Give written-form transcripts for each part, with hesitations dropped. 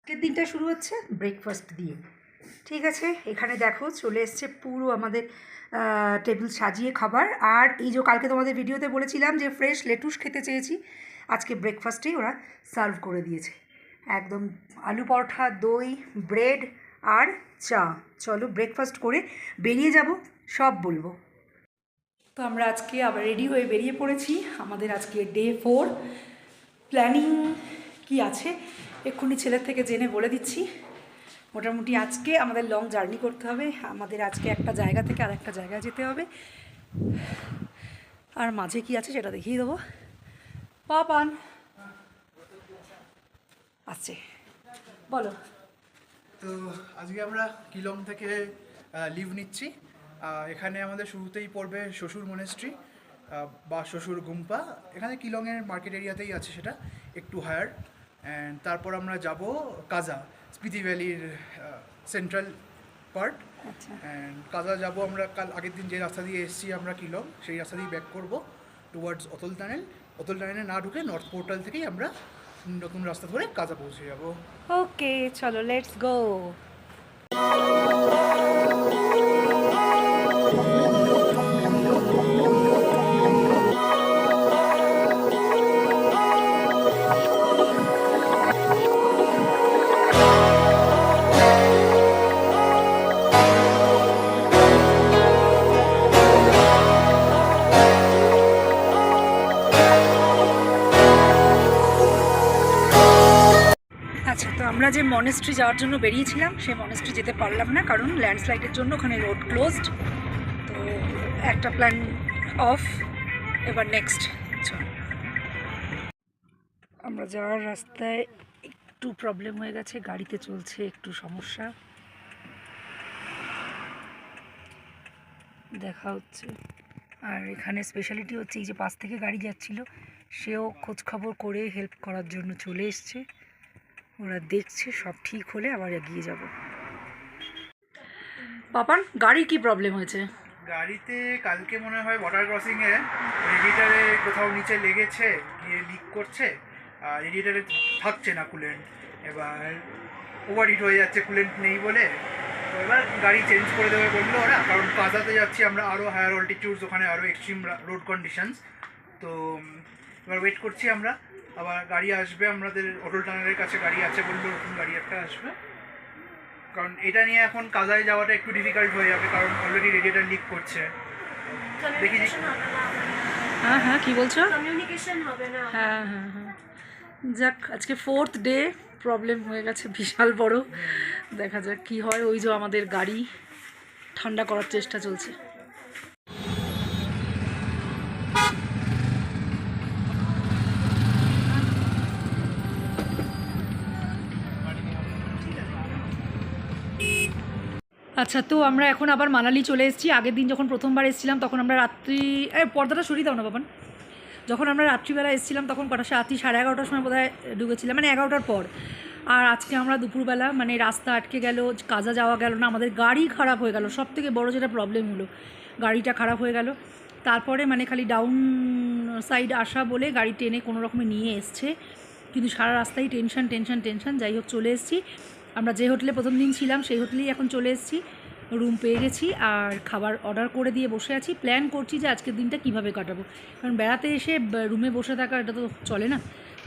আজকের দিনটা শুরু হচ্ছে ব্রেকফাস্ট দিয়ে। ঠিক আছে, এখানে দেখো চলে এসছে পুরো আমাদের টেবিল সাজিয়ে খাবার। আর এই যে কালকে তোমাদের ভিডিওতে বলেছিলাম যে ফ্রেশ লেটুস খেতে চেয়েছি, আজকে ব্রেকফাস্টেই ওরা সার্ভ করে দিয়েছে। একদম আলু পরোটা, দই, ব্রেড আর চা। চলো ব্রেকফাস্ট করে বেরিয়ে যাব, সব বলবো। তো আমরা আজকে আবার রেডি হয়ে বেরিয়ে পড়েছি। আমাদের আজকে ডে 4। প্ল্যানিং কি আছে এক্ষুনি ছেলের থেকে জেনে বলে দিচ্ছি। মোটামুটি আজকে আমাদের লং জার্নি করতে হবে। আমাদের আজকে একটা জায়গা থেকে আরেকটা জায়গায় যেতে হবে, আর মাঝে কি আছে সেটা দেখিয়ে দেবো। পান আসছে, বলো। তো আজকে আমরা কিলং থেকে লিভ নিচ্ছি। এখানে আমাদের শুরুতেই পড়বে শ্বশুর মনেস্ট্রি বা শ্বশুর গুম্পা। এখানে কিলংয়ের মার্কেট এরিয়াতেই আছে, সেটা একটু হায়ার। অ্যান্ড তারপর আমরা যাব কাজা, স্পিতি ভ্যালির সেন্ট্রাল পার্ট। অ্যান্ড কাজা যাব আমরা আগের দিন যে রাস্তা দিয়ে এসেছি আমরা কিলং, সেই রাস্তা দিয়ে ব্যাক করবো টুয়ার্ডস অতল টানেল। অতল টানেলে না ঢুকে নর্থ পোর্টাল থেকেই আমরা নতুন রাস্তা ধরে কাজা পৌঁছে যাব। ওকে চলো, লেটস গো। আচ্ছা, তো আমরা যে মনেস্ট্রি যাওয়ার জন্য বেরিয়েছিলাম সেই মনেস্ট্রি যেতে পারলাম না, কারণ ল্যান্ডস্লাইডের জন্য ওখানে রোড ক্লোজড। তো একটা প্ল্যান অফ, এবার নেক্সট। আমরা যাওয়ার রাস্তায় একটু প্রবলেম হয়ে গেছে, গাড়িতে চলছে একটু সমস্যা, দেখা হচ্ছে। আর এখানে স্পেশালিটি হচ্ছে এই যে পাশ থেকে গাড়ি যাচ্ছিল, সেও খোঁজখবর করে হেল্প করার জন্য চলে এসছে। ওরা দেখছে সব ঠিক হলে আবার এগিয়ে যাব। পাপান, গাড়ির কি প্রবলেম হয়েছে? গাড়িতে কালকে মনে হয় ওয়াটার ক্রসিংয়ে রেডিয়েটারে কোথাও নিচে লেগেছে, গিয়ে লিক করছে, আর রেডিয়েটারে থাকছে না কুলেন্ট। এবার ওভার হিট হয়ে যাচ্ছে কুলেন্ট নেই বলে। তো এবার গাড়ি চেঞ্জ করে দেবে বললো ওরা, কারণ কাজাতে যাচ্ছি আমরা আরও হায়ার অল্টিটিউডস, ওখানে আরও এক্সট্রিম রোড কন্ডিশনস। তো এবার ওয়েট করছি আমরা, আবার গাড়ি আসবে আমাদের অটল টানেলের কাছে গাড়ি আছে বললো, নতুন গাড়ি একটা আসবে। কারণ এটা নিয়ে এখন কাজায় যাওয়াটা একটু ডিফিকাল্ট হয়ে যাবে, কারণ অলরেডি রেডিয়েটার লিক করছে। দেখি হ্যাঁ হ্যাঁ, কি বলছো? কমিউনিকেশন হবে না। হ্যাঁ হ্যাঁ হ্যাঁ, যাক আজকে 4th ডে, প্রবলেম হয়ে গেছে বিশাল বড়। দেখা যাক কি হয়। ওই যে আমাদের গাড়ি ঠান্ডা করার চেষ্টা চলছে। আচ্ছা, তো আমরা এখন আবার মানালি চলে এসেছি। আগের দিন যখন প্রথমবার এসেছিলাম তখন আমরা রাত্রি, পর্দাটা সরিয়ে দাও না বাবান। যখন আমরা রাত্রিবেলা এসেছিলাম তখন কটা, রাত্রি 11:30টার সময় বোধহয় ঢুকেছিলাম, মানে 11টার পর। আর আজকে আমরা দুপুরবেলা, মানে রাস্তা আটকে গেল, কাজা যাওয়া গেল না, আমাদের গাড়ি খারাপ হয়ে গেল। সব থেকে বড়ো যেটা প্রবলেম হলো, গাড়িটা খারাপ হয়ে গেল। তারপরে মানে খালি ডাউন সাইড আসা বলে গাড়ি টেনে কোনো রকমে নিয়ে এসছে, কিন্তু সারা রাস্তায় টেনশন টেনশন টেনশন। যাই হোক চলে এসেছি। আমরা যে হোটেলে প্রথম দিন ছিলাম সেই হোটেলেই এখন চলে এসেছি, রুম পেয়ে গেছি আর খাবার অর্ডার করে দিয়ে বসে আছি। প্ল্যান করছি যে আজকের দিনটা কীভাবে কাটাবো, কারণ বেড়াতে এসে রুমে বসে থাকা এটা তো চলে না।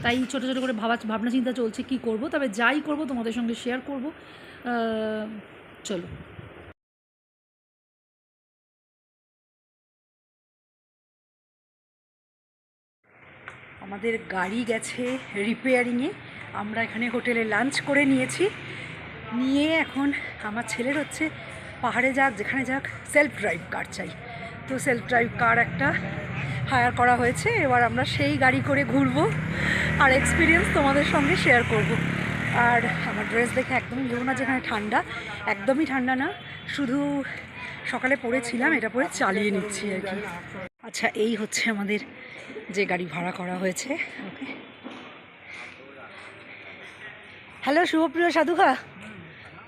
তাই ছোটো ছোটো করে ভাবনা চিন্তা চলছে কি করব। তবে যাই করব তোমাদের সঙ্গে শেয়ার করব। চলো। আমাদের গাড়ি গেছে রিপেয়ারিংয়ে, আমরা এখানে হোটেলে লাঞ্চ করে নিয়েছি। নিয়ে এখন আমার ছেলের হচ্ছে পাহাড়ে যাক যেখানে যাক সেলফ ড্রাইভ কার চাই। তো সেলফ ড্রাইভ কার একটা হায়ার করা হয়েছে, এবার আমরা সেই গাড়ি করে ঘুরবো আর এক্সপিরিয়েন্স তোমাদের সঙ্গে শেয়ার করব। আর আমার ড্রেস দেখে একদমই ভেবো না যেখানে ঠান্ডা, একদমই ঠান্ডা না, শুধু সকালে পরেছিলাম, এটা পরে চালিয়ে নিচ্ছি আর কি। আচ্ছা, এই হচ্ছে আমাদের যে গাড়ি ভাড়া করা হয়েছে। ওকে, হ্যালো শুভপ্রিয় সাধুখা,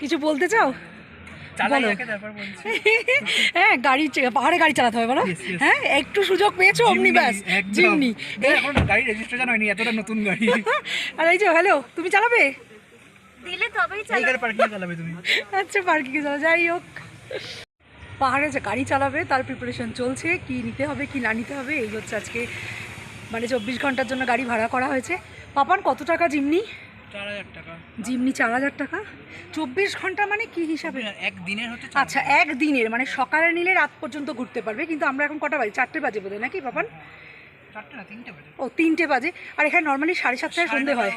কিছু বলতে চাও? হ্যাঁ, গাড়ি পাহাড়ে গাড়ি চালাতে হবে বলো। হ্যাঁ, একটু সুযোগ পেয়েছো অমনি ব্যাস জিমনি। এখন গাড়ি রেজিস্ট্রেশন হয়নি, এতটা নতুন গাড়ি। আর এই যে হ্যালো, তুমি চালাবে? দিলে তবেই চালাবো। এইখানে পার্কিং চালাবে তুমি? আচ্ছা পার্কিংয়ে যাওয়া, যাই হোক পাহাড়ে যে গাড়ি চালাবে তার প্রিপারেশন চলছে, কি নিতে হবে কি না নিতে হবে। এই হচ্ছে আজকে মানে 24 ঘন্টার জন্য গাড়ি ভাড়া করা হয়েছে। পাপান কত টাকা জিমনি? 4000 টাকা। জিমনি 4000 টাকা। 24 ঘন্টা মানে কি হিসাবে? একদিনের হচ্ছে আচ্ছা একদিনের, মানে সকালে নিলে রাত পর্যন্ত ঘুরতে পারবে। কিন্তু আমরা এখন কটা বাজে? 4টে বাজে বোধহয় নাকি পাপান? 4টা না 3টে বাজে। ও 3টে বাজে। আর এখানে নর্মালি 7:30টায় সন্ধে হয়।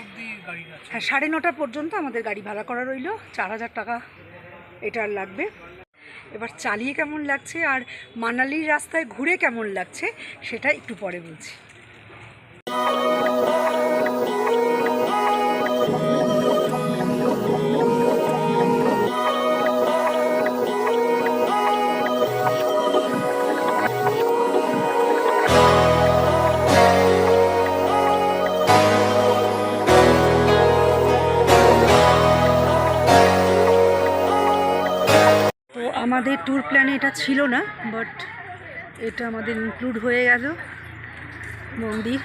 গাড়ি আছে। হ্যাঁ 9:30 পর্যন্ত আমাদের গাড়ি ভাড়া করা রইলো। 4000 টাকা এটা আর লাগবে। এবার চালিয়ে কেমন লাগছে আর মানালির রাস্তায় ঘুরে কেমন লাগছে সেটা একটু পরে বলছি। আমাদের ট্যুর প্ল্যানে এটা ছিল না, বাট এটা আমাদের ইনক্লুড হয়ে গেল মন্দির।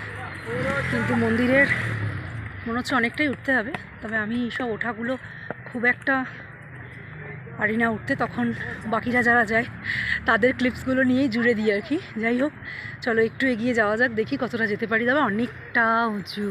কিন্তু মন্দিরের মনে হচ্ছে অনেকটাই উঠতে হবে, তবে আমি এইসব ওঠাগুলো খুব একটা পারি না উঠতে। তখন বাকিরা যারা যায় তাদের ক্লিপসগুলো নিয়েই জুড়ে দিই আর কি। যাই হোক চলো একটু এগিয়ে যাওয়া যাক, দেখি কতটা যেতে পারি। তবে অনেকটা উঁচু।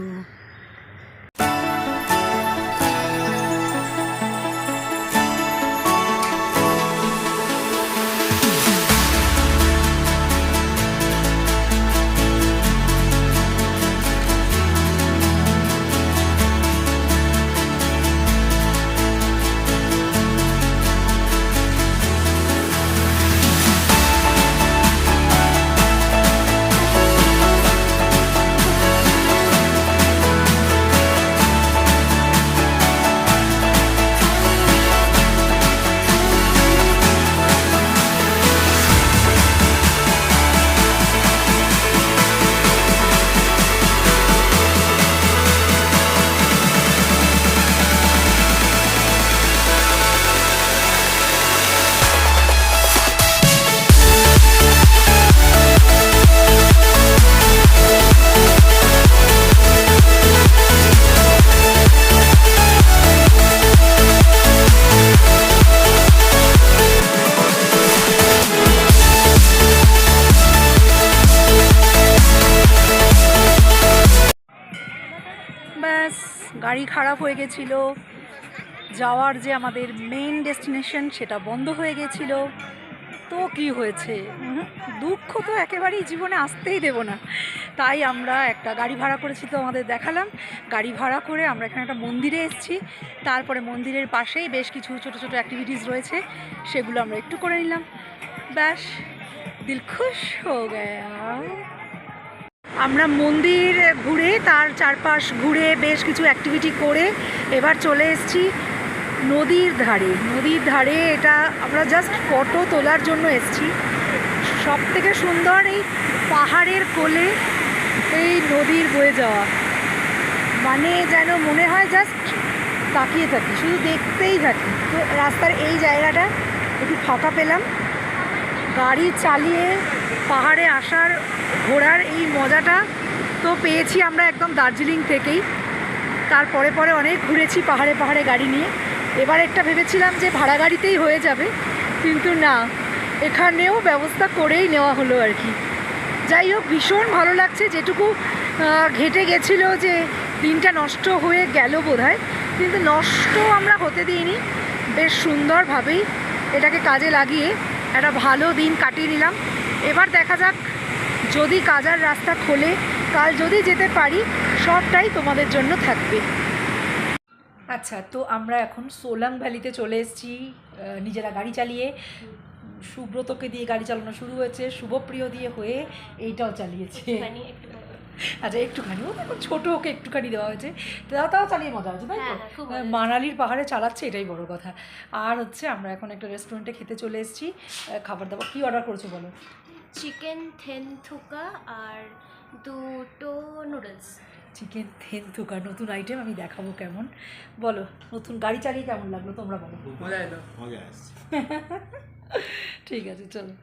ব্যাস গাড়ি খারাপ হয়ে গেছিল, যাওয়ার যে আমাদের মেইন ডেস্টিনেশন সেটা বন্ধ হয়ে গেছিল। তো কি হয়েছে, দুঃখ তো একেবারেই জীবনে আসতেই দেব না। তাই আমরা একটা গাড়ি ভাড়া করেছি, তো আমাদের দেখালাম। গাড়ি ভাড়া করে আমরা এখানে একটা মন্দিরে এসেছি। তারপরে মন্দিরের পাশেই বেশ কিছু ছোটো ছোটো অ্যাক্টিভিটিস রয়েছে, সেগুলো আমরা একটু করে নিলাম। ব্যাস দিল খুশ হো গয়া। আমরা মন্দির ঘুরে তার চারপাশ ঘুরে বেশ কিছু অ্যাক্টিভিটি করে এবার চলে এসেছি নদীর ধারে। নদীর ধারে এটা আমরা জাস্ট ফটো তোলার জন্য এসেছি। সব থেকে সুন্দর এই পাহাড়ের কোলে এই নদীর বয়ে যাওয়া, মানে যেন মনে হয় জাস্ট তাকিয়ে থাকি, শুধু দেখতেই থাকি। তো রাস্তার এই জায়গাটা একটু ফাঁকা পেলাম, গাড়ি চালিয়ে পাহাড়ে আসার ঘোরার এই মজাটা তো পেয়েছি আমরা একদম দার্জিলিং থেকেই। তারপরে পরে অনেক ঘুরেছি পাহাড়ে পাহাড়ে গাড়ি নিয়ে। এবার একটা ভেবেছিলাম যে ভাড়া গাড়িতেই হয়ে যাবে, কিন্তু না, এখানেও ব্যবস্থা করেই নেওয়া হলো আর কি। যাই হোক ভীষণ ভালো লাগছে। যেটুকু ঘেটে গেছিলো যে দিনটা নষ্ট হয়ে গেল বোধহয়, কিন্তু নষ্ট আমরা হতে দিইনি, বেশ সুন্দরভাবেই এটাকে কাজে লাগিয়ে একটা ভালো দিন কাটিয়ে নিলাম। এবার দেখা যাক, যদি কাজার রাস্তা খোলে, কাল যদি যেতে পারি, সবটাই তোমাদের জন্য থাকবে। আচ্ছা, তো আমরা এখন সোলাং ভ্যালিতে চলে এসেছি নিজেরা গাড়ি চালিয়ে। সুব্রতকে দিয়ে গাড়ি চালানো শুরু হয়েছে, শুভপ্রিয় দিয়ে হয়ে এইটাও চালিয়েছে। আচ্ছা একটুখানি, ও এখন ছোটো, ওকে একটুখানি দেওয়া হয়েছে, তাও চালিয়ে মজা হচ্ছে, তাই তো? মানালির পাহাড়ে চালাচ্ছে, এটাই বড় কথা। আর হচ্ছে আমরা এখন একটা রেস্টুরেন্টে খেতে চলে এসেছি। খাবার দাবার কী অর্ডার করেছো বলো? চিকেন থেনথুকা আর 2টো নুডলস। চিকেন থেনথুকা নতুন আইটেম, আমি দেখাবো কেমন। বলো, নতুন গাড়ি চালিয়ে কেমন লাগলো তোমরা বলো। মজা এলো। মজা আসছে। ঠিক আছে চলো।